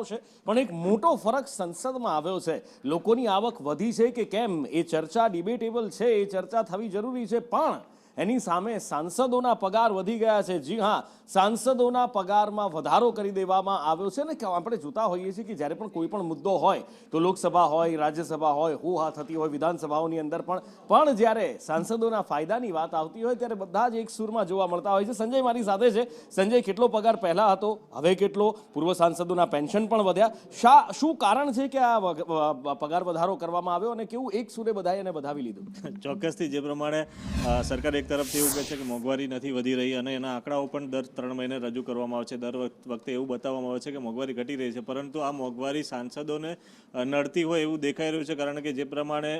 આવશે, પણ એક મોટો ફરક સંસદમાં આવ્યો છે. લોકોની આવક વધી છે કે કેમ એ ચર્ચા ડિબેટેબલ છે, એ ચર્ચા થવી જરૂરી છે, પણ એની સામે સાંસદોના પગાર વધી ગયા છે. જી હા, સાંસદોના પગારમાં વધારો કરી દેવામાં આવ્યો છે ને આપણે જોતા હોઈએ છીએ કે જ્યારે પણ કોઈ પણ મુદ્દો હોય તો લોકસભા હોય, રાજ્યસભા હોય, હોહા થતી હોય વિધાનસભાઓની અંદર પણ જ્યારે સાંસદોના ફાયદાની વાત આવતી હોય ત્યારે બધા જ એક સૂરમાં જોવા મળતા હોય છે. સંજય મારી સાથે છે. સંજય, કેટલો પગાર પહેલા હતો, હવે કેટલો? પૂર્વ સાંસદોના પેન્શન પણ વધ્યા. શું કારણ છે કે આ પગાર વધારો કરવામાં આવ્યો અને કેવું એક સૂરે બધાએ એને વધાવી લીધું? ચોક્કસથી જે પ્રમાણે સરકાર એક તરફથી એવું કહે છે કે મોંઘવારી નથી વધી રહી અને એના આંકડાઓ પણ દર 3 મહિને રજૂ કરવામાં આવે છે. દર વખતે એવું બતાવવામાં આવે છે કે મોંઘવારી ઘટી રહી છે, પરંતુ આ મોંઘવારી સાંસદોને નડતી હોય એવું દેખાઈ રહ્યું છે, કારણ કે જે પ્રમાણે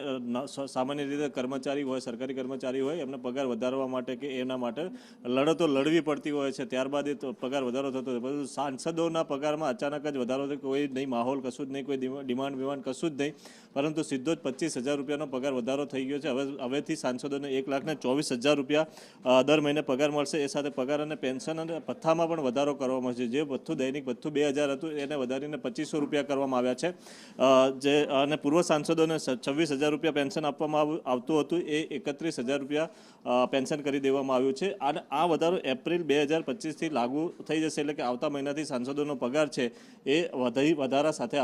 સામાન્ય રીતે કર્મચારી હોય, સરકારી કર્મચારી હોય, એમને પગાર વધારવા માટે કે એના માટે લડતો લડવી પડતી હોય છે, ત્યારબાદ એ પગાર વધારો થતો હોય. પરંતુ સાંસદોના પગારમાં અચાનક જ વધારો થયો, કોઈ નહીં માહોલ કશું જ નહીં, કોઈ ડિમાન્ડ વિમાન્ડ કશું જ નહીં, પરંતુ સીધો જ 25,000 રૂપિયાનો પગાર વધારો થઈ ગયો છે. હવેથી સાંસદોને 1,24,000 રૂપિયા દર મહિને પગાર મળશે. એ સાથે પગાર અને પેન્શન અને ભથ્થામાં પણ વધારો કરવામાં આવશે. જે ભથ્થું દૈનિક ભથ્થું 2,000 હતું એને વધારીને 2,500 રૂપિયા કરવામાં આવ્યા છે. અને પૂર્વ સાંસદોને 26,000 રૂપિયા પેન્શન આપવામાં આવતું હતું, એ 31,000 રૂપિયા પેન્શન કરી દેવામાં આવ્યું છે. અને આ વધારો એપ્રિલ 2025થી લાગુ થઈ જશે, એટલે કે આવતા મહિનાથી સાંસદોનો પગાર છે એ વધારા સાથે